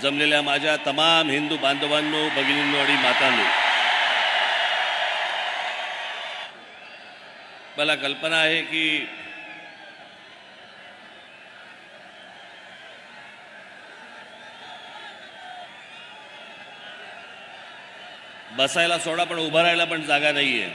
जमलेल्या माझ्या तमाम हिंदू बांधवांनो, भगिनींनो आणि मातांनो, मला कल्पना आहे की बसायला सोडा पण उभं राहायला पण जागा नाहीये.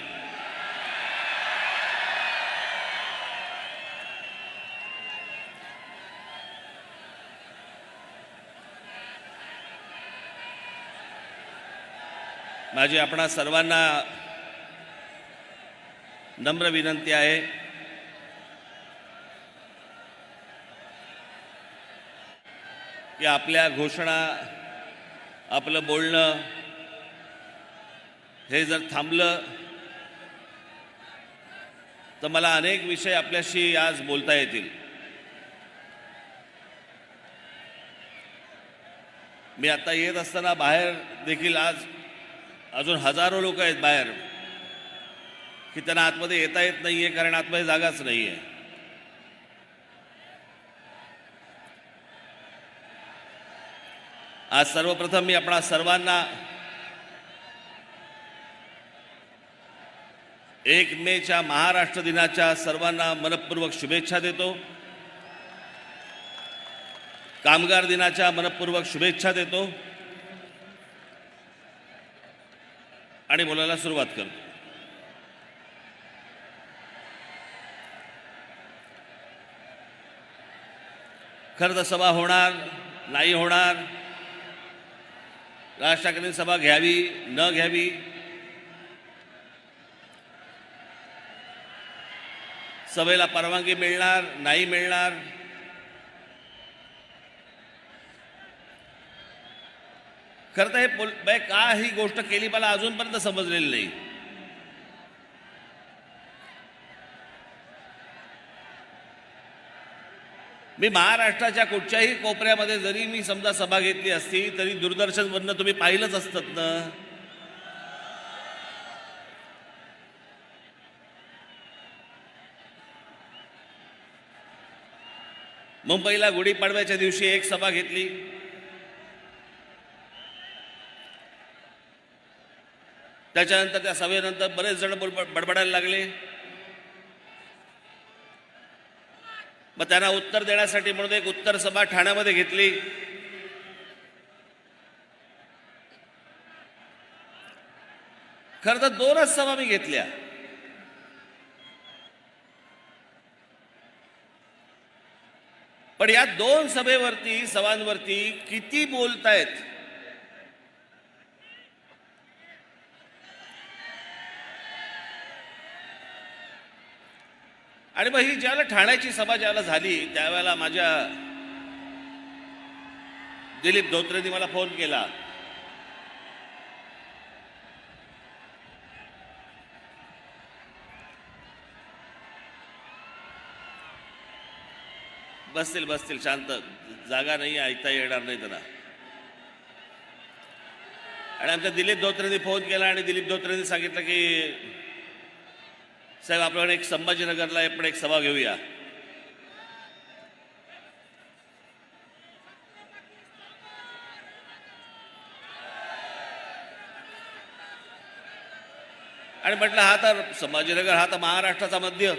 माझी आपणा सर्वांना नम्र विनंती आहे की आपल्या घोषणा, आपलं बोलणं हे जर थांबलं तर मला अनेक विषय आपल्याशी आज बोलता येतील. मी आता येत असताना बाहेर देखील आज अजून हजारो लोक आहेत बाहेर की त्यांना आतमध्ये येता येत नाहीये कारण आतमध्ये जागाच नाहीये. आज सर्वप्रथम मी आपणा सर्वांना 1 मेच्या महाराष्ट्र दिनाच्या सर्वांना मनपूर्वक शुभेच्छा देतो. कामगार दिनाच्या मनपूर्वक शुभेच्छा देतो आणि बोलायला सुरुवात करतो. खरं तर सभा होणार नाही होणार, राज ठाकरेंनी सभा घ्यावी न घ्यावी, सभेला परवानगी मिळणार नाही मिळणार, खरं तर हे का ही गोष्ट केली मला अजूनपर्यंत समजलेली नाही. मी महाराष्ट्राच्या कुठच्याही कोपऱ्यामध्ये जरी मी समजा सभा घेतली असती तरी दूरदर्शनवरनं तुम्ही पाहिलंच असतात ना. मुंबईला गुढीपाडव्याच्या दिवशी एक सभा घेतली, त्याच्यानंतर त्या सभेनंतर बरेच जण बडबडायला लागले. मग त्यांना उत्तर देण्यासाठी म्हणून एक उत्तर सभा ठाण्यामध्ये घेतली. खरं तर 2च सभा मी घेतल्या. पण या 2 सभांवरती किती बोलतायत. आणि मग ही ज्यावेळेला ठाण्याची सभा ज्यावेळेला झाली त्यावेळेला माझ्या दिलीप धोत्रेंनी मला फोन केला. बसतील शांत, जागा नाही, ऐकता येणार नाही त्यांना. आणि आमच्या दिलीप धोत्रेंनी फोन केला आणि दिलीप धोत्रेंनी सांगितलं की साहेब आपल्याकडे एक संभाजीनगरला आपण एक सभा घेऊया. आणि म्हटलं हा तर संभाजीनगर हा तर महाराष्ट्राचा मध्य,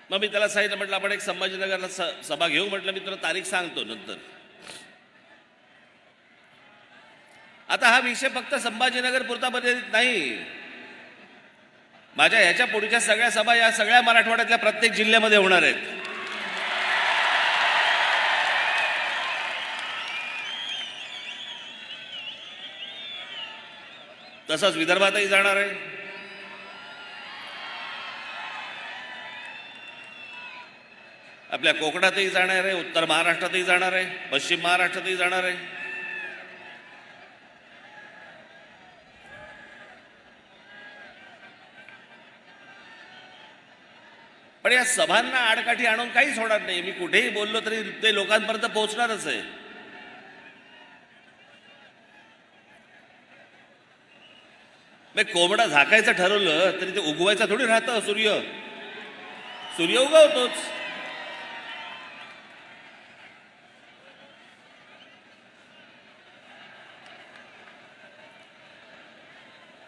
मग मी त्याला सांगितलं म्हटलं आपण एक संभाजीनगरला सभा घेऊ. म्हटलं मी तुला तारीख सांगतो नंतर. आता हा विषय फक्त संभाजीनगर पुरता मर्यादित नाही. माझ्या ह्याच्या पुढच्या सगळ्या सभा या सगळ्या मराठवाड्यातल्या प्रत्येक जिल्ह्यामध्ये होणार आहेत. तसंच विदर्भातही जाणार आहे. आपल्या कोकणातही जाणार आहे, उत्तर महाराष्ट्रातही जाणार आहे, पश्चिम महाराष्ट्रातही जाणार आहे. पण या सभांना आडकाठी आणून काहीच होणार नाही. मी कुठेही बोललो तरी ते लोकांपर्यंत पोहोचणारच आहे. कोंबडा झाकायचं ठरवलं तरी ते उगवायचा थोडी राहतं. सूर्य सूर्य उगवतोच.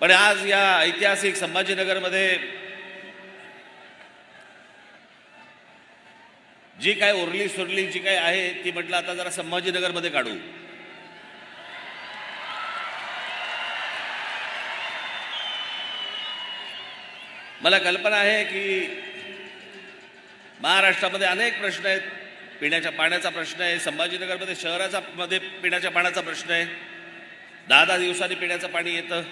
पण आज या ऐतिहासिक संभाजीनगरमध्ये जी काय उरली सुरली जी काय आहे ती म्हटलं आता जरा संभाजीनगरमध्ये काढू. मला कल्पना आहे की महाराष्ट्रामध्ये अनेक प्रश्न आहेत. पिण्याच्या पाण्याचा प्रश्न आहे. संभाजीनगरमध्ये शहराचा मध्ये पिण्याच्या पाण्याचा प्रश्न आहे. 10 दिवसांनी पिण्याचं पाणी येतं.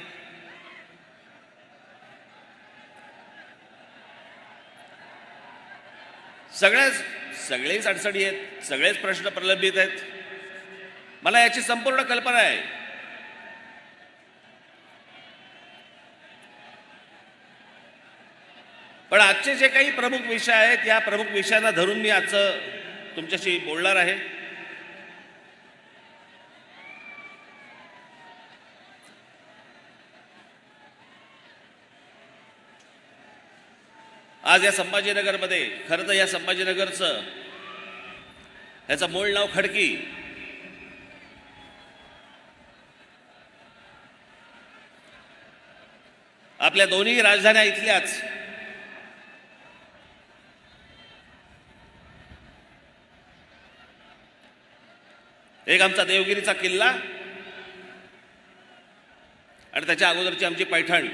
सगळेच अडचणी आहेत. सगळेच प्रश्न प्रलंबित आहेत. मला याची संपूर्ण कल्पना आहे. पण आजचे जे काही प्रमुख विषय आहेत या प्रमुख विषयांना धरून मी आजचं तुमच्याशी बोलणार आहे. आज या संभाजीनगरमध्ये खरं तर या संभाजीनगरचं ह्याचं मूळ नाव खडकी. आपल्या दोन्ही राजधान्या इथल्याच. एक आमचा देवगिरीचा किल्ला आणि त्याच्या अगोदरची आमची पैठण.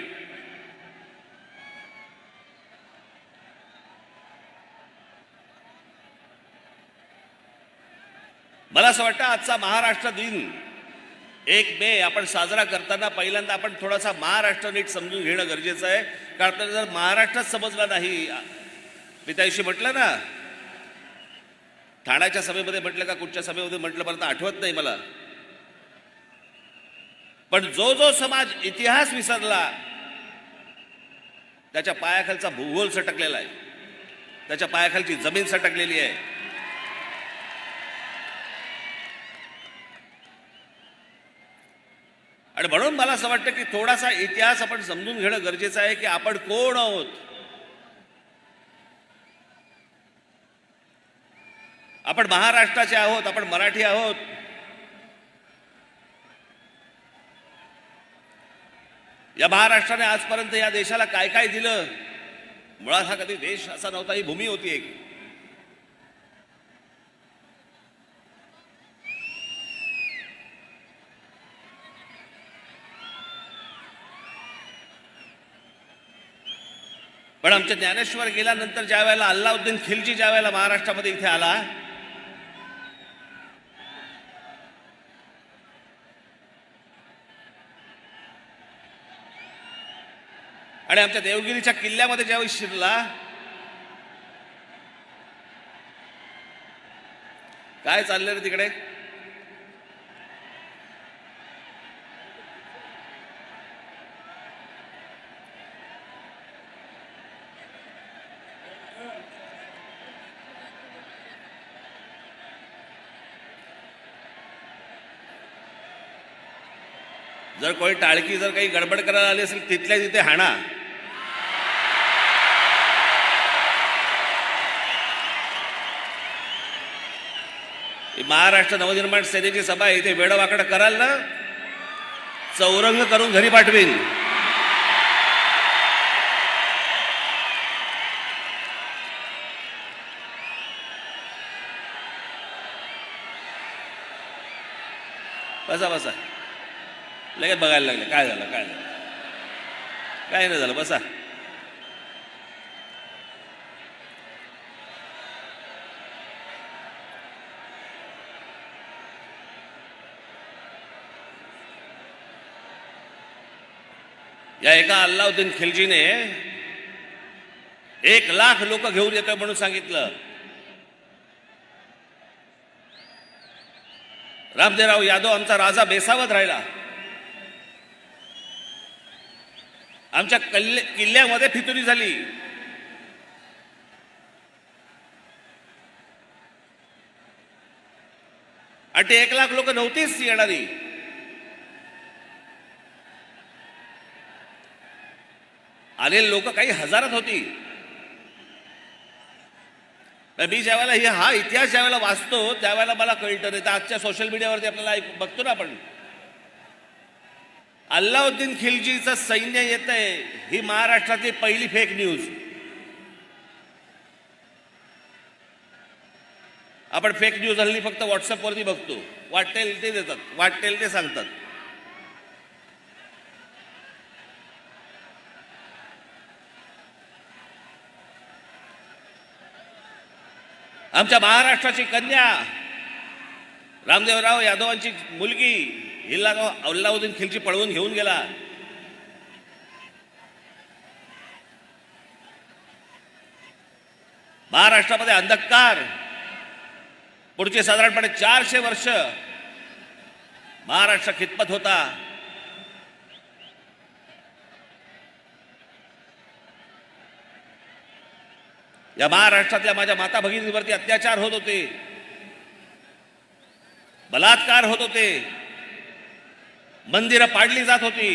मला असं वाटतं आजचा महाराष्ट्र दिन 1 मे आपण साजरा करताना पहिल्यांदा आपण थोडासा महाराष्ट्र नीट समजून घेणं गरजेचं आहे. कारण जर महाराष्ट्रच समजला नाही, मी त्याविषयी म्हटलं ना, ठाण्याच्या सभेमध्ये म्हटलं का कुठच्या सभेमध्ये म्हटलं मला तर आठवत नाही मला. पण जो समाज इतिहास विसरला त्याच्या पायाखालचा भूगोल सटकलेला आहे. त्याच्या पायाखालची जमीन सटकलेली आहे. आणि म्हणून मला असं वाटतं की थोडासा इतिहास आपण समजून घेणं गरजेचं आहे की आपण कोण आहोत. आपण महाराष्ट्राचे आहोत. आपण मराठी आहोत. या महाराष्ट्राने आजपर्यंत या देशाला काय काय दिलं. मुळात हा कधी देश असा नव्हता. ही भूमी होती एक. पण आमचे ज्ञानेश्वर गेल्यानंतर ज्या वेळेला अल्लाउद्दीन खिलजी ज्या वेळेला महाराष्ट्रामध्ये इथे आला, आणि आमच्या देवगिरीच्या किल्ल्यामध्ये ज्यावेळी शिरला, काय चाललं रे तिकडे. जर कोणी टाळकी जर काही गडबड करायला आली असेल तिथल्या तिथे हाणा. महाराष्ट्र नवनिर्माण सेनेची सभा इथे वेडवाकडं कराल ना, चौरंग करून घरी पाठवीन. बसा बसा. लगेच बघायला लागले काय झालं काय झालं. काय नाही झालं. बसा. या एका अल्लाउद्दीन खिलजीने 1 लाख लोक घेऊन येतोय म्हणून सांगितलं. रामदेवराव यादव आमचा राजा बेसावत राहिला. आमच्या किल्ल्यामध्ये फितुरी झाली. आणि ते 1 लाख लोक नव्हतीच येणारी. आलेले लोक काही हजारात होती. मी ज्यावेळेला हा इतिहास ज्यावेळेला वाचतो त्यावेळेला मला कळतं. नाही तर आजच्या सोशल मीडियावरती आपल्याला बघतो ना आपण, अल्लाउद्दीन खिलजीचं सैन्य येत आहे, ही महाराष्ट्रातली पहिली फेक न्यूज. आपण फेक न्यूज हल्ली फक्त व्हॉट्सअपवरती बघतो. वाटेल ते देतात, वाटेल ते सांगतात. आमच्या महाराष्ट्राची कन्या रामदेवराव यादवांची मुलगी हिला अल्लाउद्दीन खिलजी पळवून घेऊन गेला. महाराष्ट्रामध्ये अंधकार पुढचे साधारणपणे 400 वर्ष महाराष्ट्र खितपत होता. या महाराष्ट्रातल्या माझ्या माता भगिनींवरती अत्याचार होत होते, बलात्कार होत होते, मंदिरं पाडली जात होती.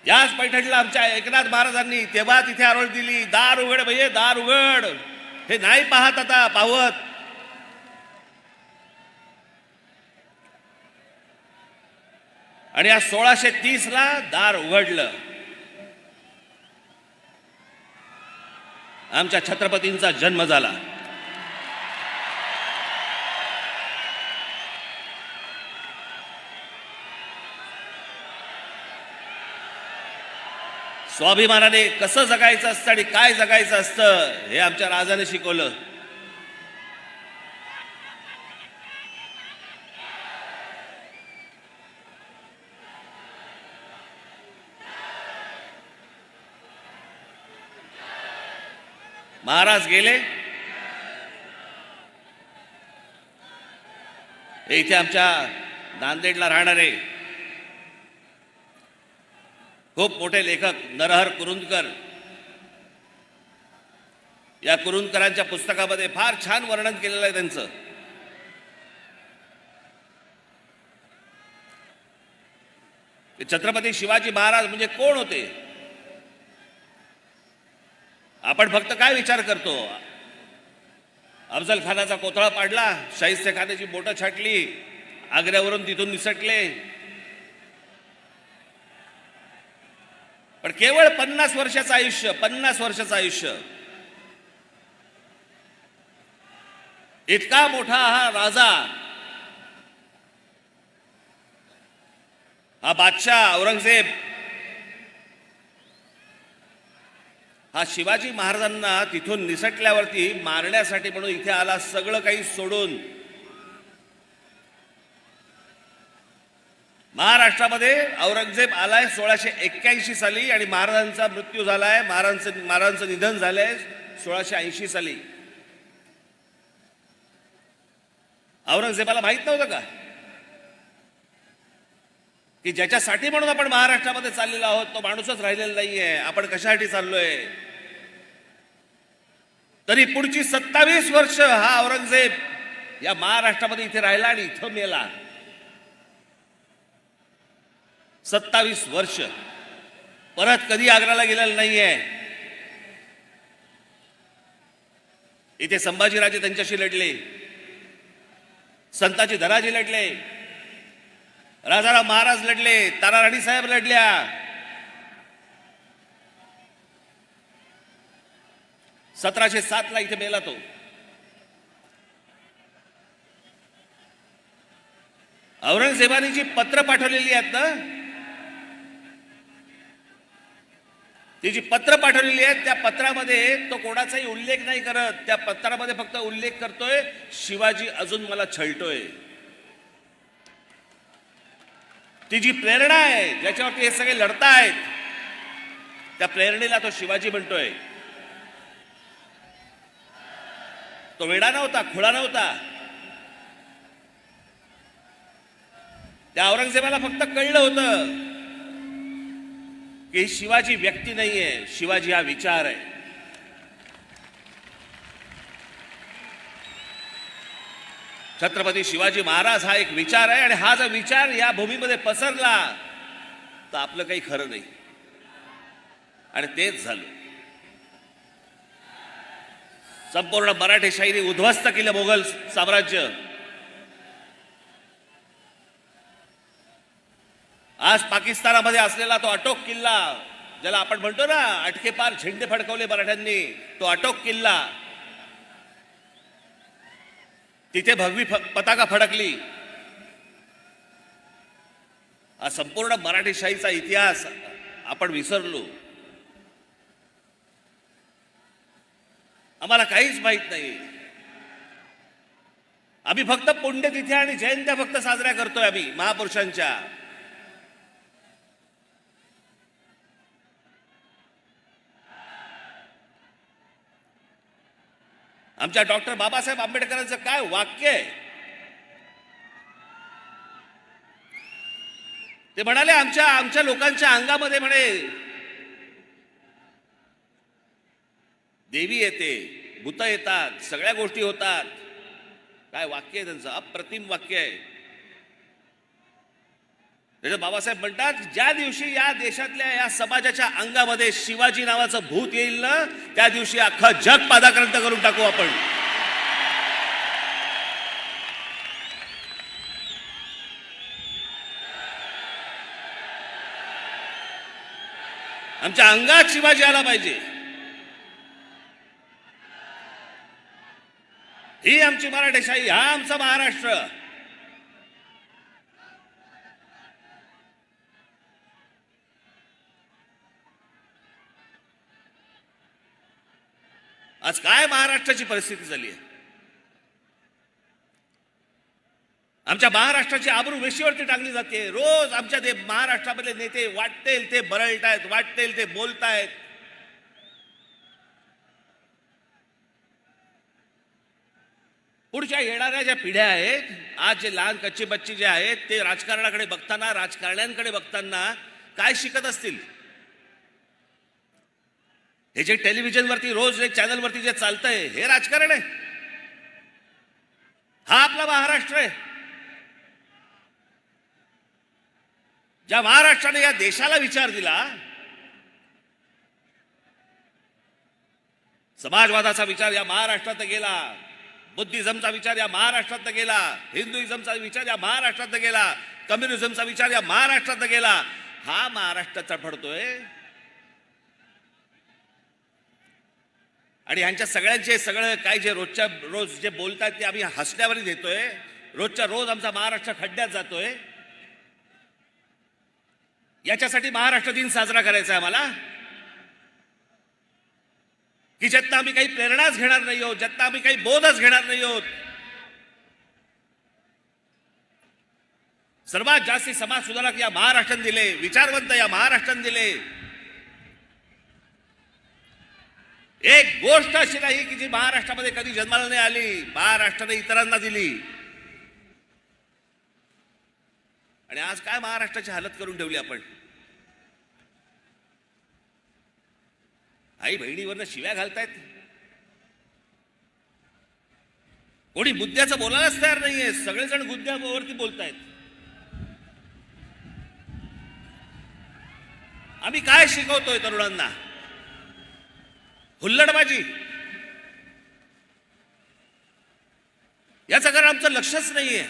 याच पैठणला आमच्या एकनाथ महाराजांनी तेव्हा तिथे आरोळ दिली, दार उघड भैये दार उघड. हे नाही पाहत आता पावत. आणि या 1630ला दार उघडलं. आमच्या छत्रपतींचा जन्म झाला. स्वाभिमानाने कसं जगायचं असतं आणि काय जगायचं असतं हे आमच्या राजाने शिकवलं. महाराज गेले, इथे आमच्या नांदेडला राहणारे खूप मोठे लेखक नरहर कुरुंदकर, या कुरुंदकरांच्या पुस्तकामध्ये फार छान वर्णन केलेलं आहे त्यांचं. छत्रपती शिवाजी महाराज म्हणजे कोण होते. आपण फक्त काय विचार करतो, अफजल खानाचा कोथळा पाडला, शाहिस्ते खानाची बोटं छाटली, आग्र्यावरून तिथून निसटले. पण केवळ 50 वर्षाचं आयुष्य, 50 वर्षाचं आयुष्य, इतका मोठा हा राजा, हा बादशाह औरंगजेब, हा शिवाजी महाराजांना तिथून निसटल्यावरती मारण्यासाठी म्हणून इथे आला, सगळं काही सोडून. महाराष्ट्रामध्ये औरंगजेब आलाय 1681 साली आणि महाराजांचा मृत्यू झालाय, महाराजांचं निधन झालंय 1680 साली. औरंगजेबाला माहित नव्हतं का की ज्याच्यासाठी म्हणून आपण महाराष्ट्रामध्ये चाललेलो आहोत तो माणूसच राहिलेला नाहीये, आपण कशासाठी चाललोय. तरी पुढची 27 वर्ष हा औरंगजेब या महाराष्ट्रामध्ये इथे राहिला आणि इथं मेला. 27 वर्ष परत कधी आग्र्याला गेलेला नाहीये. इथे संभाजीराजे त्यांच्याशी लढले, संताजी धनाजी लढले, राजाराम महाराज लढले, ताराराणी साहेब लढल्या. (1707 ला इथे मेला तो. औरंगजेबाने जी पत्र पाठवलेली आहेत ना, ती जी पत्र पाठवलेली आहेत त्या पत्रामध्ये तो कोणाचाही उल्लेख नाही करत. त्या पत्रामध्ये फक्त उल्लेख करतोय शिवाजी अजून मला छळतोय. ती जी प्रेरणा आहे ज्याच्यावरती हे सगळे लढतायत त्या प्रेरणेला तो शिवाजी म्हणतोय. तो वेडा नव्हता, खुळा नव्हता. त्या औरंगजेबाला फक्त कळलं होतं की शिवाजी व्यक्ती नाहीये, शिवाजी हा विचार आहे. छत्रपती शिवाजी महाराज हा एक विचार आहे आणि हा जर विचार या भूमीमध्ये पसरला तर आपलं काही खरं नाही. आणि तेच झालं. संपूर्ण मराठेशाहीने उद्ध्वस्त केलं मोगल साम्राज्य. आज पाकिस्तानामध्ये असलेला तो अटोक किल्ला, ज्याला आपण म्हणतो ना अटके पार झेंडे फडकवले मराठ्यांनी, तो अटोक किल्ला, तिथे भगवी पताका फडकली. हा संपूर्ण मराठेशाहीचा इतिहास आपण विसरलो. आम्हाला काहीच माहित नाही. आम्ही फक्त पुण्यतिथी आणि जयंत्या फक्त साजऱ्या करतोय आम्ही महापुरुषांच्या. आमच्या डॉक्टर बाबासाहेब आंबेडकरांचं काय वाक्य आहे. ते म्हणाले आमच्या लोकांच्या अंगामध्ये म्हणे देवी येते, भूत येतात, सगळ्या गोष्टी होतात. काय वाक्य आहे त्यांचं, अप्रतिम वाक्य आहे. त्याच्यात बाबासाहेब म्हणतात ज्या दिवशी या देशातल्या या समाजाच्या अंगामध्ये शिवाजी नावाचं भूत येईल ना, त्या दिवशी अख्खं जग पादाक्रांत करून टाकू आपण. आमच्या अंगात शिवाजी आला पाहिजे. ही आमची मराठेशाही, हा आमचा महाराष्ट्र. आज काय महाराष्ट्राची परिस्थिती झाली आहे. आमच्या महाराष्ट्राची आबरू वेशीवरती टाकली जाते. रोज आमच्या ते महाराष्ट्रामधले नेते वाटेल ते बरळतायत, वाटेल ते बोलतायत. पुढच्या येणाऱ्या ज्या पिढ्या आहेत, आज जे लहान कच्चे बच्चे जे आहेत, ते राजकारणाकडे बघताना, राजकारण्यांकडे बघताना काय शिकत असतील. हे जे टेलिव्हिजनवरती रोज एक चॅनलवरती जे चालतंय, हे राजकारण आहे. हा आपला महाराष्ट्र आहे. ज्या महाराष्ट्राने या देशाला विचार दिला, समाजवादाचा विचार या महाराष्ट्रात गेला, बुद्धिझमचा विचार या महाराष्ट्रात गेला, हिंदुइझमचा विचार या महाराष्ट्रात गेला, कम्युनिझमचा विचार या महाराष्ट्रात गेला. हा महाराष्ट्र तडफडतोय. आणि ह्यांच्या सगळ्यांचे सगळं काय जे रोजच्या रोज जे बोलतात ते आम्ही हसण्यावरही देतोय. रोजच्या रोज आमचा महाराष्ट्र खड्ड्यात जातोय. याच्यासाठी महाराष्ट्र दिन साजरा करायचा आहे आम्हाला, की ज्यातनं आम्ही काही प्रेरणाच घेणार नाही आहोत, ज्यातनं आम्ही काही बोधच घेणार नाही आहोत. सर्वात जास्ती समाज सुधारक या महाराष्ट्राने दिले, विचारवंत या महाराष्ट्राने दिले. एक गोष्ट अशी नाही की जी महाराष्ट्रामध्ये कधी जन्माला नाही आली, महाराष्ट्राने इतरांना दिली. आणि आज काय महाराष्ट्राची हालत करून ठेवली आपण. आई बहिणीवरनं शिव्या घालतायत. कोणी मुद्द्याचं बोलायलाच तयार नाहीये. सगळेजण मुद्द्यावरती बोलतायत. आम्ही काय शिकवतोय तरुणांना? हुल्लडबाजी. याचं कारण आमचं लक्षच नाहीये.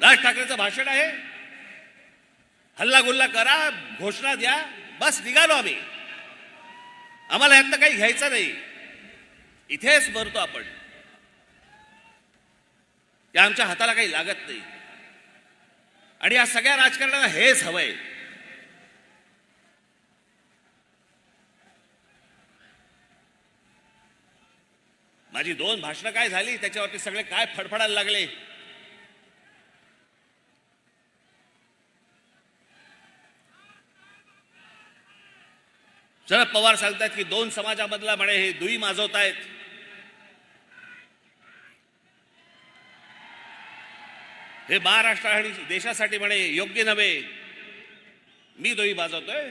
राज ठाकरेंचं भाषण आहे, हल्ला करा, घोषणा द्या, बस निघालो आम्ही. आम्हाला यातनं काही घ्यायचं नाही. इथेच मरतो आपण. या आमच्या हाताला काही लागत नाही. आणि या सगळ्या राजकारणाला हेच हवंय. माझी 2 भाषणं काय झाली, त्याच्यावरती सगळे काय फडफडायला लागले. शरद पवार सांगतात की 2 समाजामधला म्हणे हे दुई माजवतायत. हे महाराष्ट्र आणि देशासाठी म्हणे योग्य नव्हे. मी दुई माजवतोय.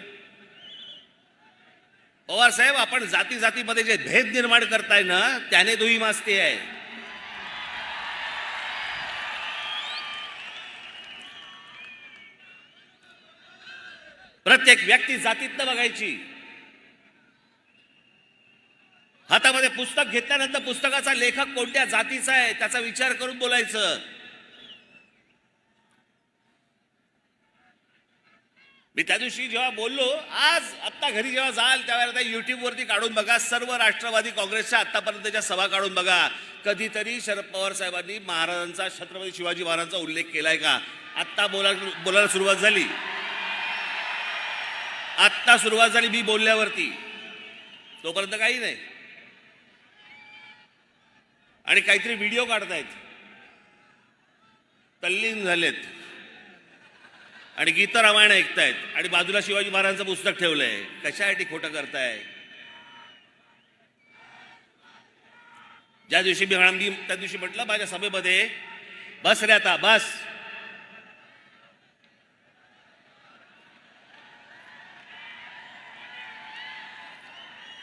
पवार साहेब, आपण जाती जातीमध्ये जे भेद निर्माण करताय ना, त्याने दुही माजती आहे. प्रत्येक व्यक्ती जातीतनं बघायची. हातामध्ये पुस्तक घेतल्यानंतर पुस्तकाचा लेखक कोणत्या जातीचा आहे त्याचा विचार करून बोलायचं. मी त्या दिवशी जेव्हा बोललो, आज आत्ता घरी जेव्हा जाल त्यावेळेला युट्यूबवरती काढून बघा, सर्व राष्ट्रवादी काँग्रेसच्या आतापर्यंतच्या सभा काढून बघा. कधीतरी शरद पवार साहेबांनी महाराजांचा, छत्रपती शिवाजी महाराजांचा उल्लेख केलाय का? आत्ता बोलायला सुरुवात झाली. आत्ता सुरुवात झाली मी बोलल्यावरती, तोपर्यंत काही नाही. आणि काहीतरी व्हिडिओ काढतायत, तल्लीन झालेत आणि गीत रामायण ऐकतायत आणि बाजूला शिवाजी महाराजांचं पुस्तक ठेवलंय. कशासाठी खोटं करताय? ज्या दिवशी मी त्या दिवशी म्हटलं माझ्या सभेमध्ये, बस रे आता बस.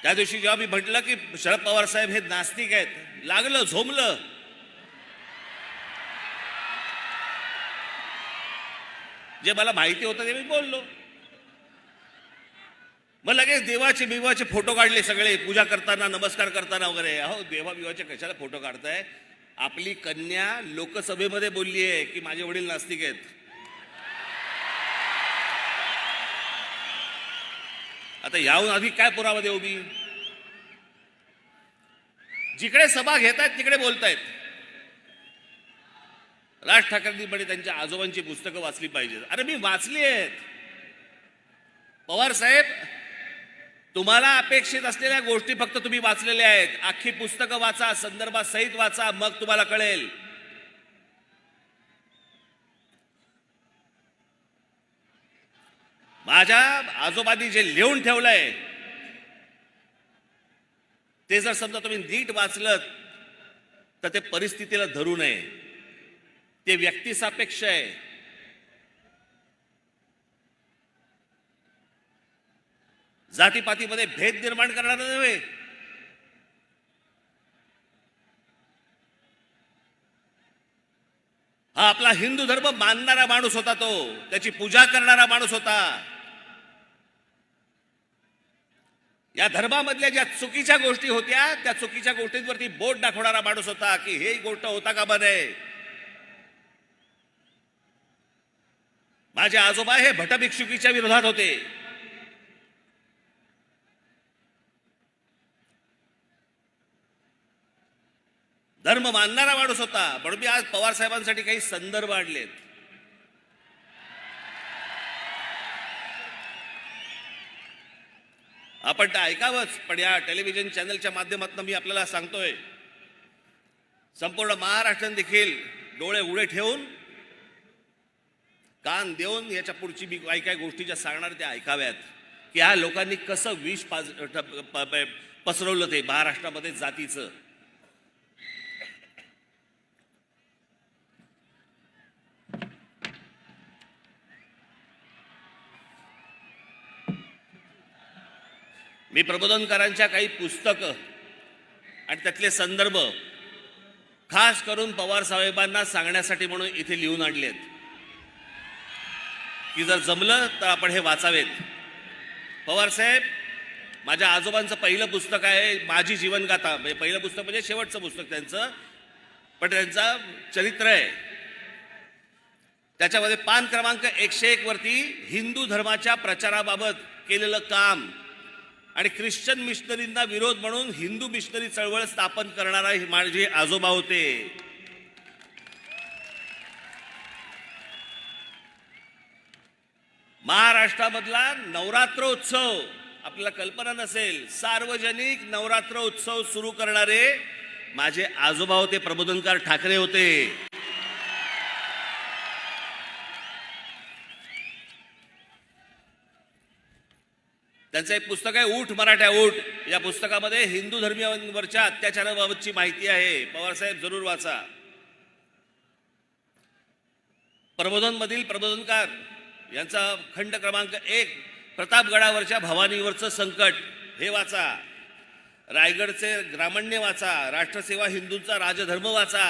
त्या दिवशी जेव्हा मी म्हटलं की शरद पवार साहेब हे नास्तिक आहेत, लागलं, झोमलं. जे मला माहिती होतं ते मी बोललो. मग लगेच देवाचे बिवाचे फोटो काढले सगळे, पूजा करताना, नमस्कार करताना वगैरे. अहो, देवा बिवाचे कशाला फोटो काढताय? आपली कन्या लोकसभेमध्ये बोलली आहे की माझे वडील नास्तिक आहेत. आता याहून आधी काय पुरावा देऊ मी? जिकडे सभा घेतायत तिकडे बोलतायत. राज ठाकरेंनी म्हणे त्यांच्या आजोबांची पुस्तकं वाचली पाहिजेत. अरे मी वाचली आहेत. पवार साहेब, तुम्हाला अपेक्षित असलेल्या गोष्टी फक्त तुम्ही वाचलेल्या आहेत. अख्खी पुस्तकं वाचा, संदर्भात सहित वाचा, मग तुम्हाला कळेल. माझ्या आजोबांनी जे लिहून ठेवलंय ते जर समजा तुम्ही नीट वाचलं तर ते परिस्थितीला धरू नये. ते व्यक्तिसापेक्ष आहे. जातीपातीमध्ये भेद निर्माण करणारा नव्हे. हा आपला हिंदू धर्म मानणारा माणूस होता, तो त्याची पूजा करणारा माणूस होता. या धर्मामधल्या ज्या चुकीच्या गोष्टी होत्या त्या चुकीच्या गोष्टींवरती बोट दाखवणारा माणूस होता की हे गोष्ट होता का बने. माझे आजोबा हे भटभिक्षुकीच्या विरोधात होते. धर्म मानणारा माणूस होता. म्हणून मी आज पवार साहेबांसाठी काही संदर्भ आणलेत. आपण ते ऐकावंच, पण या टेलिव्हिजन चॅनलच्या माध्यमातून मी आपल्याला सांगतोय, संपूर्ण महाराष्ट्राने देखील डोळे उडे ठेवून, कान देऊन याच्या पुढची मी काही गोष्टी ज्या सांगणार त्या ऐकाव्यात की ह्या लोकांनी कसं विष पसरवलं ते महाराष्ट्रामध्ये जातीचं. मी प्रबोधनकारांच्या काही पुस्तकं आणि त्यातले संदर्भ खास करून पवार साहेबांना सांगण्यासाठी म्हणून इथे लिहून आणलेत की जर जमलं तर आपण हे वाचावेत. पवार साहेब, माझ्या आजोबांचं पहिलं पुस्तक आहे माझी जीवनगाथा. पहिलं पुस्तक म्हणजे शेवटचं पुस्तक त्यांचं, पण त्यांचं चरित्र आहे. त्याच्यामध्ये पान क्रमांक 101 वरती हिंदू धर्माच्या प्रचाराबाबत केलेलं काम आणि ख्रिश्चन मिशनरींना विरोध म्हणून हिंदू मिशनरी चळवळ स्थापन करणारा माझे आजोबा होते. महाराष्ट्रामधला नवरात्रोत्सव आपल्याला कल्पना नसेल, सार्वजनिक नवरात्रोत्सव सुरू करणारे माझे आजोबा होते, प्रबोधनकार ठाकरे होते. त्यांचं एक पुस्तक आहे ऊठ मराठ्या ऊठ. या पुस्तकामध्ये हिंदू धर्मीयांवरच्या अत्याचाराबाबतची माहिती आहे. पवार साहेब जरूर वाचा. प्रबोधन मधील प्रबोधनकार यांचा खंड क्रमांक 1 प्रतापगडावरच्या भवानीवरचं संकट हे वाचा, रायगडचे ग्रामण्य वाचा, राष्ट्रसेवा हिंदूंचा राजधर्म वाचा.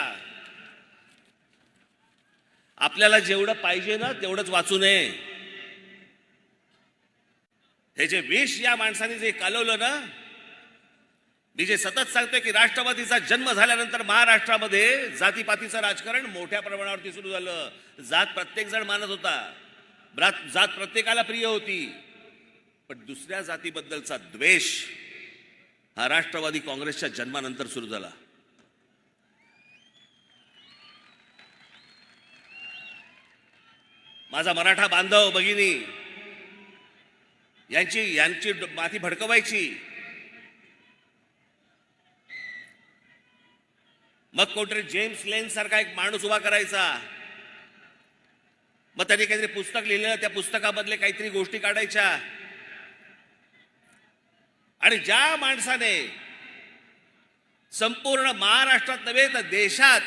आपल्याला जेवढं पाहिजे ना तेवढंच वाचू नये. हे जे विष या माणसाने जे कालवलं ना, मी जे सतत सांगतोय की राष्ट्रवादीचा जन्म झाल्यानंतर महाराष्ट्रामध्ये जातीपातीचं राजकारण मोठ्या प्रमाणावरती सुरू झालं. जात प्रत्येक जण मानत होता, जात प्रत्येकाला प्रिय होती, पण दुसऱ्या जातीबद्दलचा द्वेष हा राष्ट्रवादी काँग्रेसच्या जन्मानंतर सुरू झाला. माझा मराठा बांधव भगिनी यांची माती भडकवायची, मग कोणतरी जेम्स लेन सारखा एक माणूस उभा करायचा, मग त्यांनी काहीतरी पुस्तक लिहिलं, त्या पुस्तकामधले काहीतरी गोष्टी काढायच्या. आणि ज्या माणसाने संपूर्ण महाराष्ट्रात नव्हे तर देशात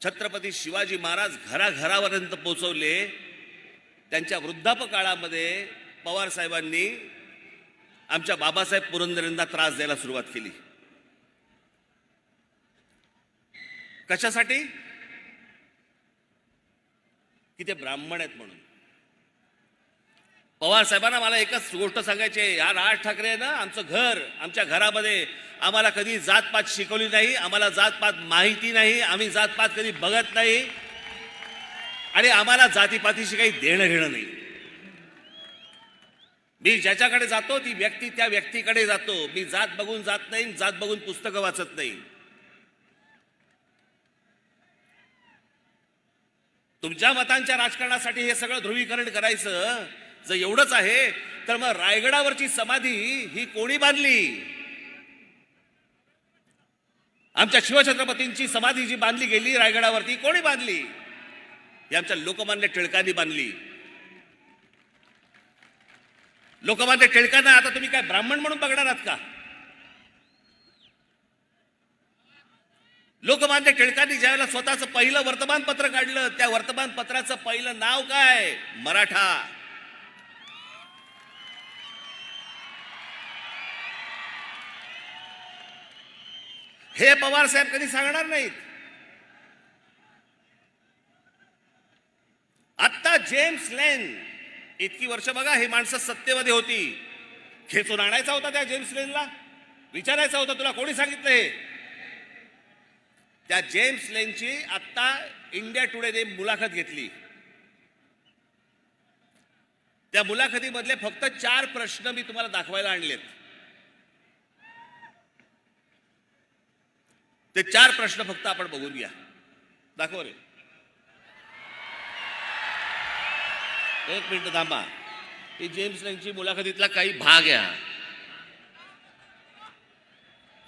छत्रपती शिवाजी महाराज घराघरापर्यंत पोहोचवले, त्यांच्या वृद्धापकाळामध्ये पवार साहेबांनी आमच्या बाबासाहेब पुरंदरेंना त्रास द्यायला सुरुवात केली. कशासाठी? की ते ब्राह्मण आहेत म्हणून. पवार साहेबांना मला एकच गोष्ट सांगायची आहे, या राज ठाकरे ना आमचं घर, आमच्या घरामध्ये आम्हाला कधी जातपात शिकवली नाही, आम्हाला जातपात माहिती नाही, आम्ही जातपात कधी बघत नाही आणि आम्हाला जातीपातीशी काही देणं घेणं नाही. मी ज्याच्याकडे जातो ती व्यक्ती त्या व्यक्तीकडे जातो. मी जात बघून जात नाही, जात बघून पुस्तकं वाचत नाही. तुमच्या मतांच्या राजकारणासाठी हे सगळं ध्रुवीकरण करायचं जर एवढंच आहे तर मग रायगडावरची समाधी ही कोणी बांधली? आमच्या शिवछत्रपतींची समाधी जी बांधली गेली रायगडावरती कोणी बांधली? ही आमच्या लोकमान्य टिळकांनी बांधली. लोकमान्य टिळकांना आता तुम्ही काय ब्राह्मण म्हणून बघणार आहात का? लोकमान्य टिळकांनी ज्यावेळेला स्वतःचं पहिलं वर्तमानपत्र काढलं, त्या वर्तमानपत्राचं पहिलं नाव काय? मराठा. हे पवार साहेब कधी सांगणार नाहीत. आता जेम्स लेन इतकी वर्ष बघा, ही माणसं सत्तेमध्ये होती, खेचून आणायचा होता त्या जेम्स लेनला, विचारायचा होता तुला कोणी सांगितलं हे? त्या जेम्स लेनची आता इंडिया टुडेने मुलाखत घेतली. त्या मुलाखतीमधले फक्त 4 प्रश्न मी तुम्हाला दाखवायला आणलेत. ते 4 प्रश्न फक्त आपण बघून घ्या. दाखव रे. एक मिनिट थांबा. ही जेम्स लेनची मुलाखतीतला काही भाग आहे.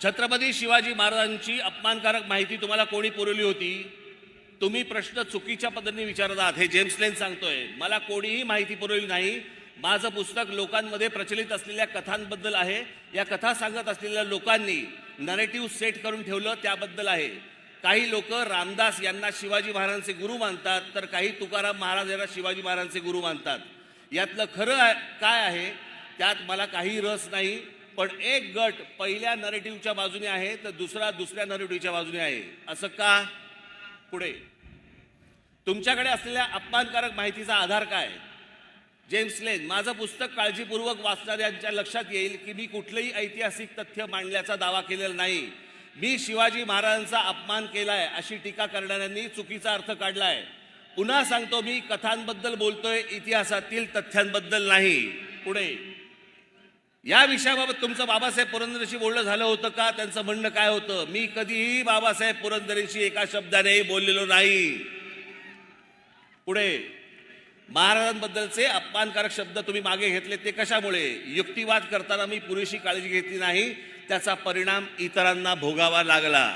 छत्रपती शिवाजी महाराजांची अपमानकारक माहिती तुम्हाला कोणी पुरवली होती? तुम्ही प्रश्न चुकीच्या पद्धतीने विचारत आहात. हे जेम्स लेन सांगतोय, मला कोणीही माहिती पुरवली नाही. माझं पुस्तक लोकांमध्ये प्रचलित असलेल्या कथांबद्दल आहे. या कथा सांगत असलेल्या लोकांनी नरेटिव्ह सेट करून ठेवलं त्याबद्दल आहे. काही लोक रामदास यांना शिवाजी महाराजांचे गुरु मानतात, तर काही तुकाराम महाराज यांना शिवाजी महाराजांचे गुरु मानतात. यातलं खरं काय आहे त्यात मला काही रस नाही. पण एक गट पहिल्या नरेटिव्हच्या बाजूने आहे तर दुसरा दुसऱ्या नरेटिव्हच्या बाजूने आहे. असं का? पुढे तुमच्याकडे असलेल्या अपमानकारक माहितीचा आधार काय? जेम्स लेन, माझं पुस्तक काळजीपूर्वक वाचणाऱ्यांच्या लक्षात येईल की मी कुठलंही ऐतिहासिक तथ्य मांडल्याचा दावा केलेला नाही. मी शिवाजी महाराजांचा अपमान केलाय अशी टीका करणाऱ्यांनी चुकीचा अर्थ काढलाय. पुन्हा सांगतो, मी कथांबद्दल बोलतोय, इतिहासातील तथ्यांबद्दल नाही. पुढे या विषयाबाबत तुमचं बाबासाहेब पुरंदरेंशी बोलणं झालं होतं का? त्यांचं म्हणणं काय होतं? मी कधीही बाबासाहेब पुरंदरेंशी एका शब्दानेही बोललेलो नाही. पुढे महाराजांबद्दलचे अपमानकारक शब्द तुम्ही मागे घेतले ते कशामुळे? युक्तिवाद करताना मी पुरेशी काळजी घेतली नाही, त्याचा परिणाम इतरांना भोगावा लागला.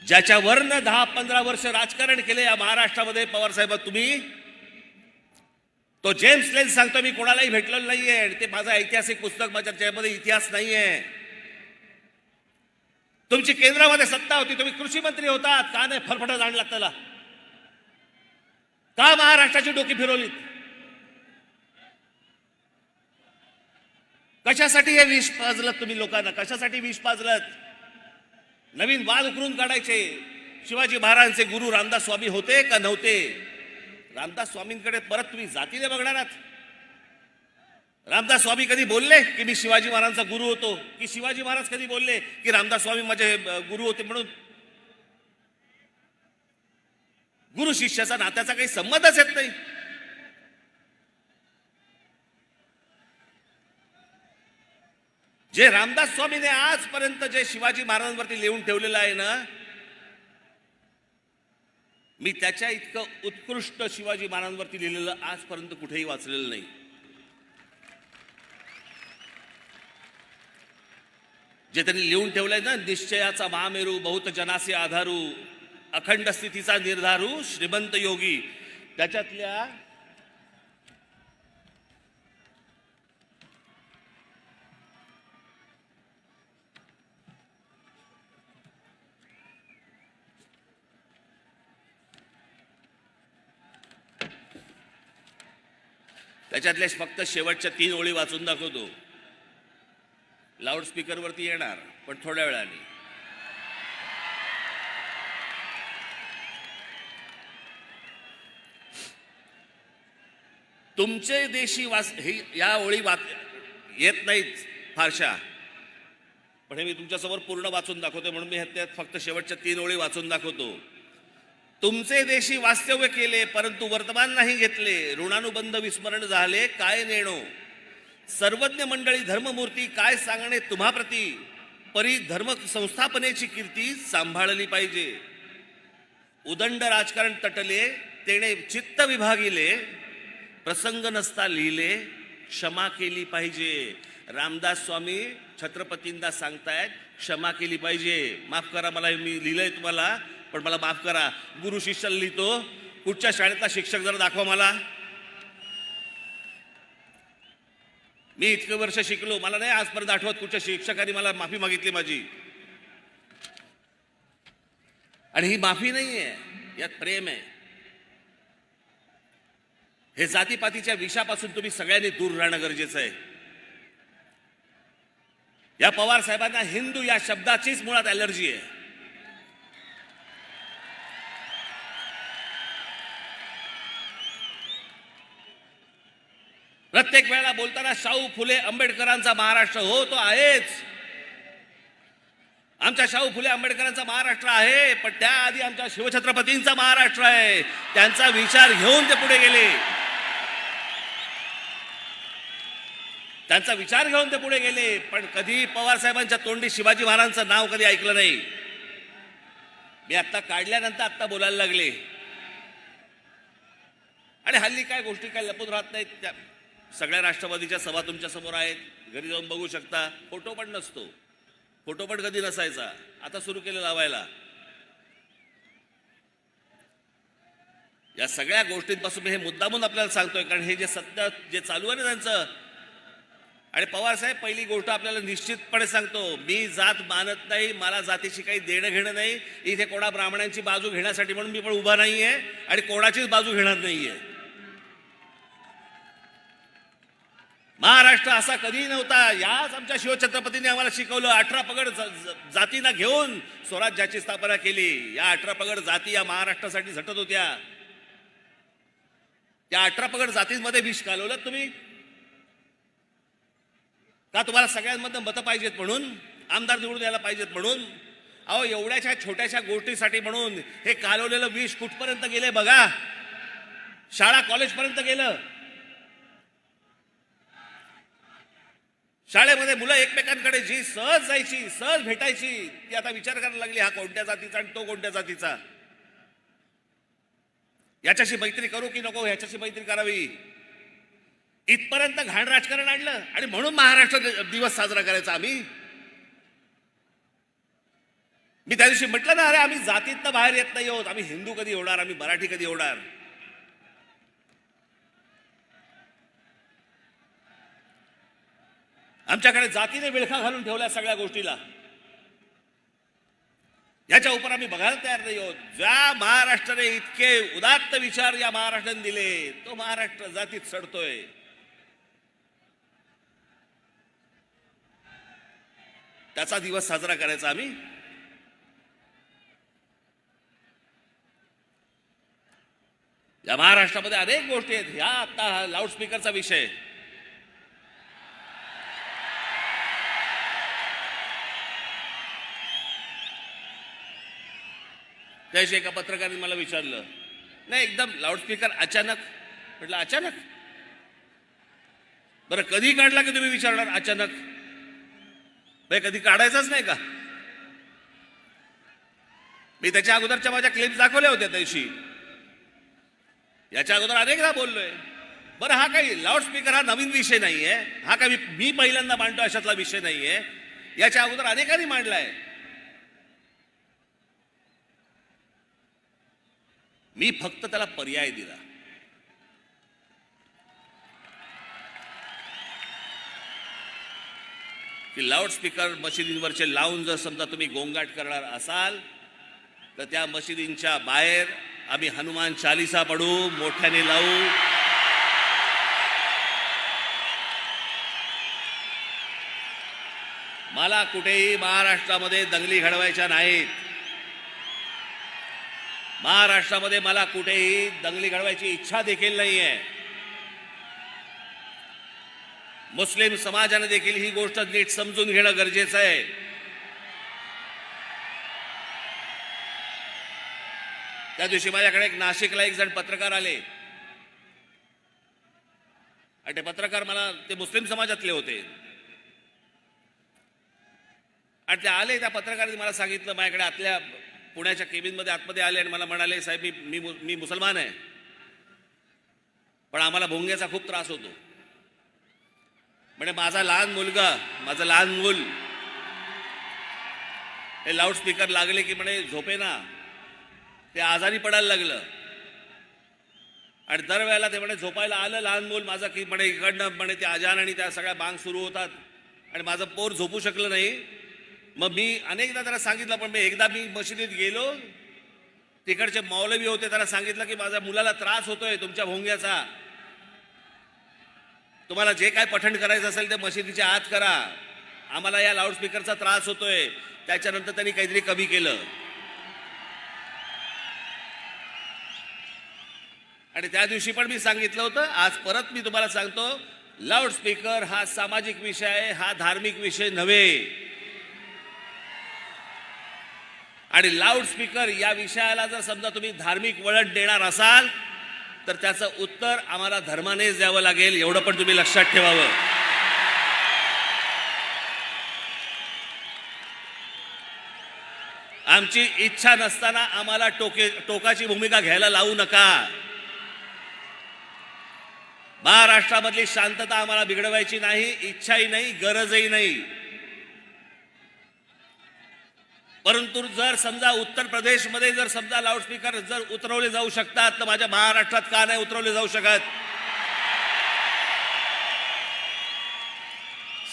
ज्याच्यावरनं 10-15 वर्ष राजकारण केले या महाराष्ट्रामध्ये पवार साहेब तुम्ही, तो जेम्स लेन सांगतो मी कोणालाही भेटलेलो नाहीये. ते माझं ऐतिहासिक पुस्तक, माझ्या त्यामध्ये इतिहास नाहीये. तुमची केंद्रामध्ये सत्ता होती, तुम्ही कृषी मंत्री होतात, का नाही फरफटत आणला त्याला? का महाराष्ट्राची डोकी फिरवलीत? कशासाठी हे विष पाजलत तुम्ही लोकांना? कशासाठी विष पाजलत? नवीन वाद उकरून काढायचे. शिवाजी महाराजांचे गुरु रामदास स्वामी होते का नव्हते? रामदास स्वामींकडे परत तुम्ही जातीने बघणार आहात? रामदास स्वामी कधी बोलले की मी शिवाजी महाराजांचा गुरु होतो? की शिवाजी महाराज कधी बोलले की रामदास स्वामी माझे गुरु होते म्हणून? गुरु शिष्याचा नात्याचा काही संबंधच येत नाही. जे रामदास स्वामीने आजपर्यंत जे शिवाजी महाराजांवरती लिहून ठेवलेलं आहे ना, मी त्याच्या इतकं उत्कृष्ट शिवाजी महाराजांवरती लिहिलेलं आजपर्यंत कुठेही वाचलेलं नाही. जे त्यांनी लिहून ठेवलंय ना, निश्चयाचा महामेरू, बहुत जनासे आधारू, अखंड स्थितीचा निर्धारू, श्रीमंत योगी, त्याच्यातल्या फक्त शेवटच्या 3 ओळी वाचून दाखवतो. लाऊडस्पीकरवरती येणार पण थोड्या वेळाने. तुमचे देशी हे या ओळी येत नाहीत फारशा, पण हे मी तुमच्यासमोर पूर्ण वाचून दाखवतो म्हणून मी त्यात फक्त शेवटच्या 3 ओळी वाचून दाखवतो. तुमचे देशी वास्तव्य केले परंतु वर्तमान नाही घेतले, ऋणानुबंध विस्मरण झाले काय नेणो, सर्वज्ञ मंडळी धर्ममूर्ती काय सांगणे तुम्हाप्रती, परी धर्म संस्थापनेची कीर्ती सांभाळली पाहिजे. उदंड राजकारण तटले तेणे चित्त विभागिले, प्रसंग नसता लिहिले क्षमा केली पाहिजे. रामदास स्वामी छत्रपतींना सांगतायत क्षमा केली पाहिजे. माफ करा, मला मी लिहिलंय तुम्हाला पण मला माफ करा. गुरु शिष्याला लिहितो, कुठच्या शाळेतला शिक्षक जरा दाखवा मला. मी इतकं वर्ष शिकलो, मला नाही आजपर्यंत आठवत कुठच्या शिक्षकांनी मला माफी मागितली माझी. आणि ही माफी नाहीये, यात प्रेम आहे. हे जातीपातीच्या विषापासून तुम्ही सगळ्यांनी दूर राहणं गरजेचं आहे. या पवार साहेबांना हिंदू या शब्दाचीच मुळात ॲलर्जी आहे. प्रत्येक वेळेला बोलताना शाहू फुले आंबेडकरांचा महाराष्ट्र, हो तो आहेच. आमच्या शाहू फुले आंबेडकरांचा महाराष्ट्र आहे, पण त्याआधी आमच्या शिवछत्रपतींचा महाराष्ट्र आहे. त्यांचा विचार घेऊन ते पुढे गेले. त्यांचा विचार घेऊन ते पुढे गेले. पण कधी पवार साहेबांच्या तोंडी शिवाजी महाराजांचं नाव कधी ऐकलं नाही. मी आता काढल्यानंतर आता बोलायला लागले. आणि हल्ली काय गोष्टी काय लपून राहत नाहीत. त्या सगळ्या राष्ट्रवादीच्या सभा तुमच्या समोर आहेत, घरी जाऊन बघू शकता. फोटो पण नसतो, फोटो पण कधी नसायचा, आता सुरू केलं लावायला. या सगळ्या गोष्टींपासून मी हे मुद्दामून आपल्याला सांगतोय, कारण हे जे सत्य जे चालू आहे ना त्यांचं. आणि पवार साहेब, पहिली गोष्ट आपल्याला निश्चितपणे सांगतो, मी जात मानत नाही, मला जातीशी काही देणं घेणं नाही. इथे कोणा ब्राह्मणांची बाजू घेण्यासाठी म्हणून मी पण उभा नाहीये आणि कोणाचीच बाजू घेणार नाहीये. महाराष्ट्र असा कधीही नव्हता. याच आमच्या शिवछत्रपतींनी आम्हाला शिकवलं. 18 पगड जातींना घेऊन स्वराज्याची स्थापना केली. या 18 पगड जाती या महाराष्ट्रासाठी झटत होत्या. त्या 18 पगड जातींमध्ये विष घालवलं तुम्ही का? तुम्हाला सगळ्यांमधनं मतं पाहिजेत म्हणून, आमदार निवडून यायला पाहिजेत म्हणून? अहो, एवढ्याशा छोट्याशा गोष्टीसाठी म्हणून हे कालवलेलं विष कुठपर्यंत गेले बघा. शाळा कॉलेजपर्यंत गेलं. शाळेमध्ये मुलं एकमेकांकडे जी सहज जायची, सहज भेटायची, ती आता विचार करायला लागली, हा कोणत्या जातीचा आणि तो कोणत्या जातीचा, याच्याशी मैत्री करू की नको, ह्याच्याशी मैत्री करावी, इथपर्यंत घाण राजकारण आणलं. आणि म्हणून महाराष्ट्र दिवस साजरा करायचा आम्ही. मी त्या दिवशी म्हटलं ना, अरे आम्ही जातीतनं बाहेर येत नाही आहोत. आम्ही हिंदू कधी होणार, आम्ही मराठी कधी होणार? आमच्याकडे जातीने विळखा घालून ठेवल्या सगळ्या गोष्टीला. याच्या उपर आम्ही बघायला तयार नाही आहोत. ज्या महाराष्ट्राने इतके उदात्त विचार या महाराष्ट्राने दिले, तो महाराष्ट्र जातीत सडतोय. त्याचा दिवस साजरा करायचा आम्ही? या महाराष्ट्रामध्ये अनेक गोष्टी आहेत. ह्या आता लाऊडस्पीकरचा विषय, त्याशी एका पत्रकाराने मला विचारलं, नाही एकदम लाऊडस्पीकर अचानक. म्हटलं अचानक? बरं कधी काढला की तुम्ही विचारणार अचानक? कधी काढायचाच नाही का? मी त्याच्या अगोदरच्या माझ्या क्लिप्स दाखवल्या होत्या त्याशी. याच्या अगोदर अनेकदा बोललोय. बरं हा काही लाऊडस्पीकर हा नवीन विषय नाहीये, हा काही मी पहिल्यांदा मांडतो अशातला विषय नाहीये. याच्या अगोदर अनेकांनी मांडलाय. मी फक्त त्याला पर्याय दिला. की लाऊडस्पीकर मशिदींवरचे लावून जर समजा तुम्ही गोंगाट करणार असाल तर त्या मशिदींच्या बाहेर आम्ही हनुमान चालीसा पढू, मोठ्याने लावू. मला कुठेही महाराष्ट्रामध्ये दंगली घडवायच्या नाहीत. महाराष्ट्रामध्ये मला कुठेही दंगली घडवायची इच्छा देखील नाहीये. मुस्लिम समाजाने देखील ही गोष्ट नीट समजून घेणं गरजेचं आहे. त्या दिवशी माझ्याकडे एक नाशिकला एक जण पत्रकार आले आणि ते पत्रकार मला ते मुस्लिम समाजातले होते आणि ते आले. त्या पत्रकाराने मला सांगितलं, माझ्याकडे आतल्या पुण्याच्या केबिनमध्ये आतमध्ये आले आणि मला म्हणाले, साहेब मी मुसलमान आहे पण आम्हाला भोंग्याचा खूप त्रास होतो. म्हणजे माझं लहान मूल हे लाऊडस्पीकर लागले की म्हणे झोपेना ते आजारी पडायला लागलं आणि दरवेळेला ते म्हणे झोपायला आलं लहान मूल माझं की म्हणे इकडनं म्हणे ते अजान आणि त्या सगळ्या बांग सुरू होतात आणि माझं पोर झोपू शकलं नाही. मग मी अनेकदा त्याला सांगितलं, पण एकदा मी मशिदीत गेलो, तिकडचे मौलवी होते, त्याला सांगितलं की माझ्या मुलाला त्रास होतोय तुमच्या भोंग्याचा, तुम्हाला जे काय पठण करायचं असेल ते मशिदीच्या आत करा, आम्हाला या लाऊडस्पीकरचा त्रास होतोय. त्याच्यानंतर त्यांनी काहीतरी कमी केलं आणि त्या दिवशी पण मी सांगितलं होतं, आज परत मी तुम्हाला सांगतो, लाऊडस्पीकर हा सामाजिक विषय आहे, हा धार्मिक विषय नव्हे. आणि लाऊडस्पीकर या विषयाला जर समजा तुम्ही धार्मिक वळण देणार असाल तर त्याचं उत्तर आम्हाला धर्मानेच द्यावं लागेल, एवढं पण तुम्ही लक्षात ठेवावं. आमची इच्छा नसताना आम्हाला टोकाची भूमिका घ्यायला लावू नका. महाराष्ट्रामधली शांतता आम्हाला बिघडवायची नाही, इच्छाही नाही, गरजही नाही. परंतु जर समजा उत्तर प्रदेशमध्ये जर समजा लाऊडस्पीकर जर उतरवले जाऊ शकतात तर माझ्या महाराष्ट्रात का नाही उतरवले जाऊ शकत?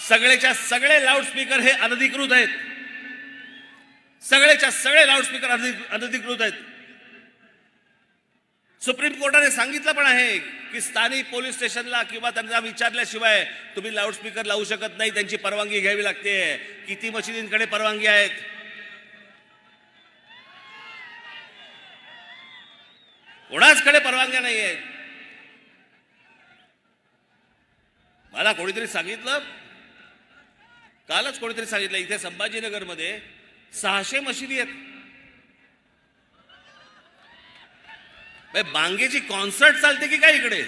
सगळेच्या सगळे लाऊडस्पीकर हे अनधिकृत आहेत. सगळेच्या सगळे लाऊडस्पीकर अनधिकृत आहेत. सुप्रीम कोर्टाने सांगितलं पण आहे की स्थानिक पोलीस स्टेशनला किंवा त्यांना विचारल्याशिवाय तुम्ही लाऊडस्पीकर लावू शकत नाही, त्यांची परवानगी घ्यावी लागते. किती मशिदींकडे परवानगी आहेत? कोणाचकडे परवानग्या नाही आहेत. मला कोणीतरी सांगितलं, कालच कोणीतरी सांगितलं, इथे संभाजीनगरमध्ये 600 मशिदी आहेत. बांगेची कॉन्सर्ट चालते की काय इकडे?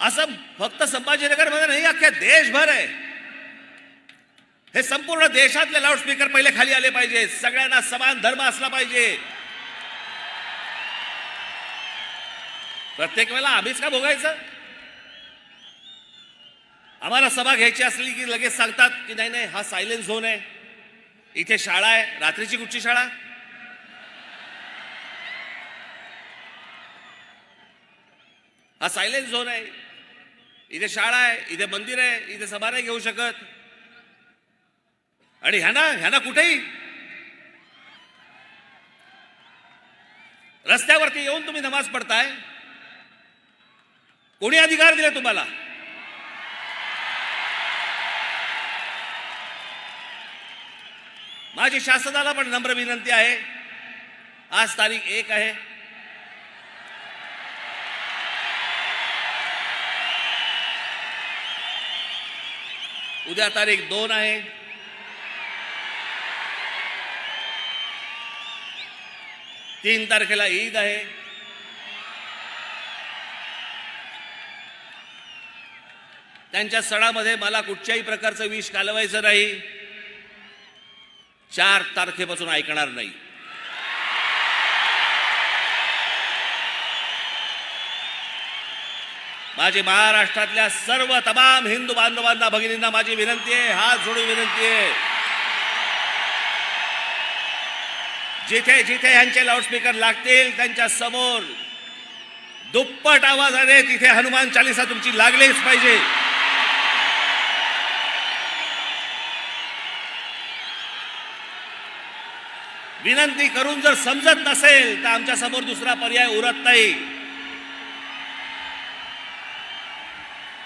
असं फक्त संभाजीनगरमध्ये नाही, अख्ख्या देशभर आहे. हे संपूर्ण देशातले लाऊडस्पीकर पहिले खाली आले पाहिजे. सगळ्यांना समान धर्म असला पाहिजे. प्रत्येक वेळेला आम्हीच का भोगायचं? आम्हाला सभा घ्यायची असली की लगेच सांगतात की नाही नाही हा सायलेन्स झोन आहे, इथे शाळा आहे. रात्रीची कुठची शाळा? हा सायलेन्स झोन आहे, इथे शाळा आहे, इथे मंदिर आहे, इथे सभा नाही घेऊ शकत. आणि ह्याना कुठेही रस्त्यावरती येऊन तुम्ही नमाज पडताय. कोणी अधिकार दिले तुम्हाला? माझी शासनाला पण नम्र विनंती आहे, आज तारीख 1 आहे, उद्या तारीख 2 आहे, तीन तारखेला ईद आहे, त्यांच्या सणामध्ये मला कुठच्याही प्रकारचं विष कालवायचं नाही. 4 तारखेपासून ऐकणार नाही. माझी महाराष्ट्रातल्या सर्व तमाम हिंदू बांधवांना, भगिनींना माझी विनंती आहे, हात जोडून विनंती आहे, जिथे जिथे यांचे लाऊडस्पीकर लागतील त्यांच्या समोर दुप्पट आवाजाने तिथे हनुमान चालीसा तुमची लागलीच पाहिजे. विनंती करून जर समजत नसेल तर आमच्या समोर दुसरा पर्याय उरत नाही.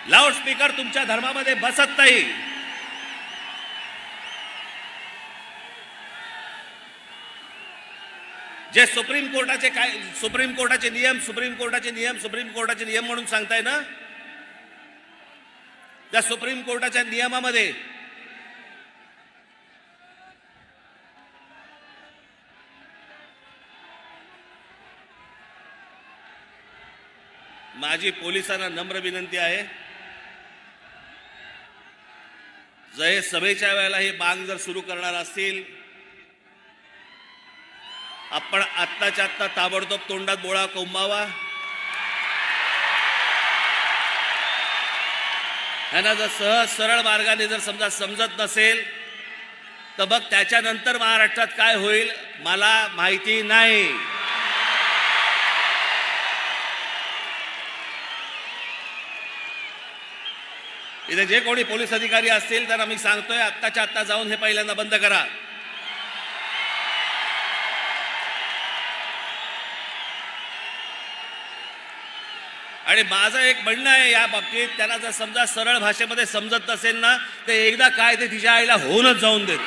लाऊडस्पीकर तुमच्या धर्मामध्ये बसत नाही. जे सुप्रीम कोर्टाचे नियम म्हणून सांगताय ना, त्या सुप्रीम कोर्टाच्या नियमामध्ये माझी पोलिसांना नम्र विनंती आहे, जर सभेच्या वेळेला हे बांग जर सुरू करणार असतील, आपण आत्ताच्या आत्ता ताबडतोब तोंडात बोळा कोंबावा. ह्यांना जर सहज सरळ मार्गाने जर समजा समजत नसेल तर मग त्याच्यानंतर महाराष्ट्रात काय होईल मला माहिती नाही. इथे जे कोणी पोलीस अधिकारी असतील त्यांना मी सांगतोय, आत्ताच्या आत्ता जाऊन हे पहिल्यांदा बंद करा. आणि माझं एक म्हणणं आहे या बाबतीत, त्यांना जर समजा सरळ भाषेमध्ये समजत नसेल ना तर एकदा काय ते तिच्या आईला होऊनच जाऊन देत.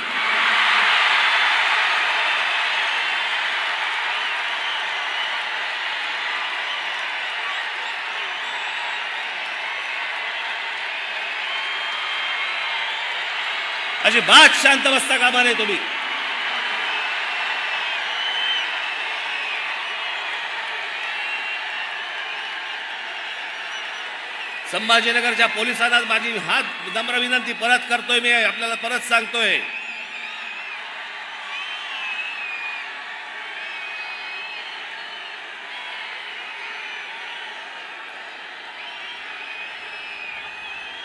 अजिबात शांत बसता कामा नये तुम्ही. संभाजीनगरच्या पोलिसांना माझी हात नम्र विनंती परत करतोय, मी आपल्याला परत सांगतोय,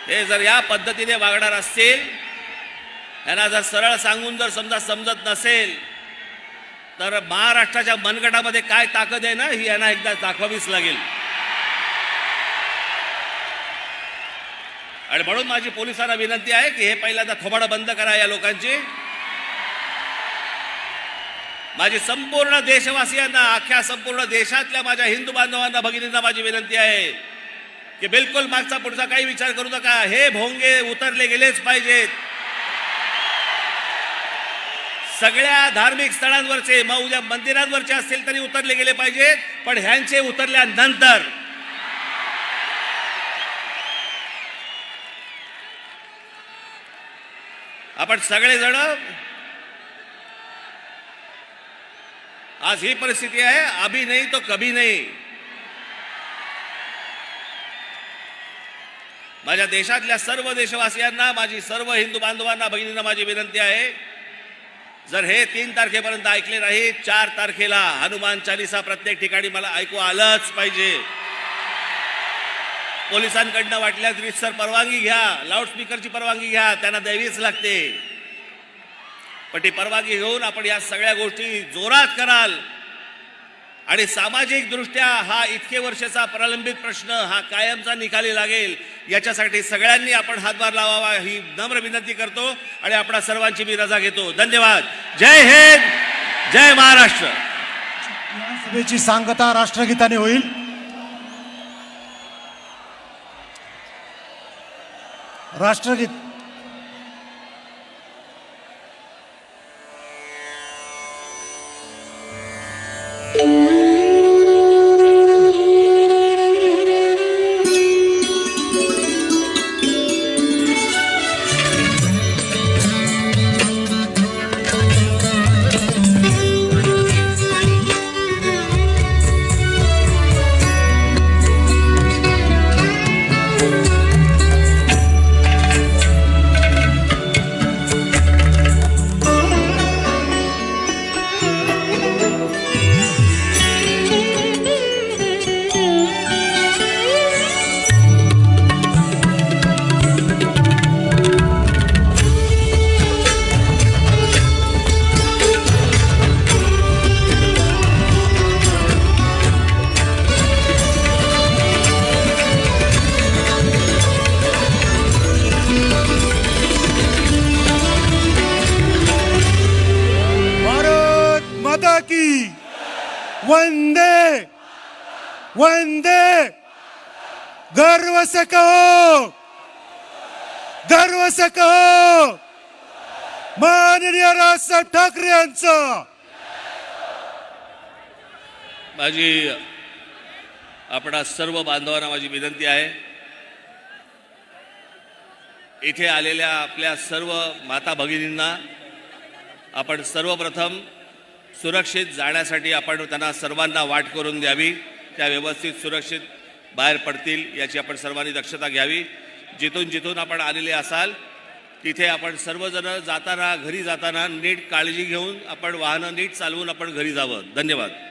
हे जर या पद्धतीने वागणार असतील, यांना जर सरळ सांगून जर समजा समजत नसेल तर महाराष्ट्राच्या मनगटामध्ये काय ताकद आहे ना ही यांना एकदा दाखवावीच लागेल. आणि म्हणून माझी पोलिसांना विनंती आहे की हे पहिल्यांदा थोबाडं बंद करा या लोकांची. माझी संपूर्ण देशवासियांना, अख्ख्या संपूर्ण देशातल्या माझ्या हिंदू बांधवांना, भगिनींना माझी विनंती आहे की बिलकुल मागचा पुढचा काही विचार करू नका. हे भोंगे उतरले गेलेच पाहिजेत. सगळ्या धार्मिक स्थळांवरचे, मग उद्या मंदिरांवरचे असतील तरी उतरले गेले पाहिजेत, पण ह्यांचे उतरल्यानंतर आपण सगळेजण, आज ही परिस्थिती आहे, अभी नहीं तो कभी नहीं. माझ्या देशातल्या सर्व देशवासियांना, माझी सर्व हिंदू बांधवांना, भगिनींना माझी विनंती आहे, जर हे 3 तारखेपर्यंत ऐकले नाही, 4 तारखेला हनुमान चालीसा प्रत्येक ठिकाणी मला ऐकू आलंच पाहिजे. पोलिसांकडनं वाटल्यास रीतसर परवानगी घ्या, लाऊडस्पीकरची परवानगी घ्या, त्यांना द्यावीच लागते. पण ती परवानगी घेऊन आपण या सगळ्या गोष्टी जोरात कराल आणि सामाजिक दृष्ट्या हा इतके वर्षाचा प्रलंबित प्रश्न हा कायमचा निकाली लागेल, याच्यासाठी सगळ्यांनी आपण हातभार लावावा ही नम्र विनंती करतो आणि आपणा सर्वांची मी रजा घेतो. धन्यवाद. जय हिंद, जय महाराष्ट्र. सभेची सांगता राष्ट्रगीताने होईल. राष्ट्रगीत. भारत माता की वंदे वंदे. गर्व से कहो, गर्व से कहो, माननीय राजसाहेब ठाकरे यांचं. माझी आपणा सर्व बांधवांना माझी विनंती आहे, इथे आलेल्या आपल्या सर्व माता भगिनींना आपण सर्वप्रथम सुरक्षित जाण्यासाठी आपण त्यांना सर्वांना वाट करून द्यावी. त्या व्यवस्थित सुरक्षित बाहेर पडतील याची आपण सर्वांनी दक्षता घ्यावी. जिथून जिथून आपण आलेले असाल तिथे आपण सर्वजण जाताना, घरी जाताना नीट काळजी घेऊन आपण वाहनं नीट चालवून आपण घरी जावं. धन्यवाद.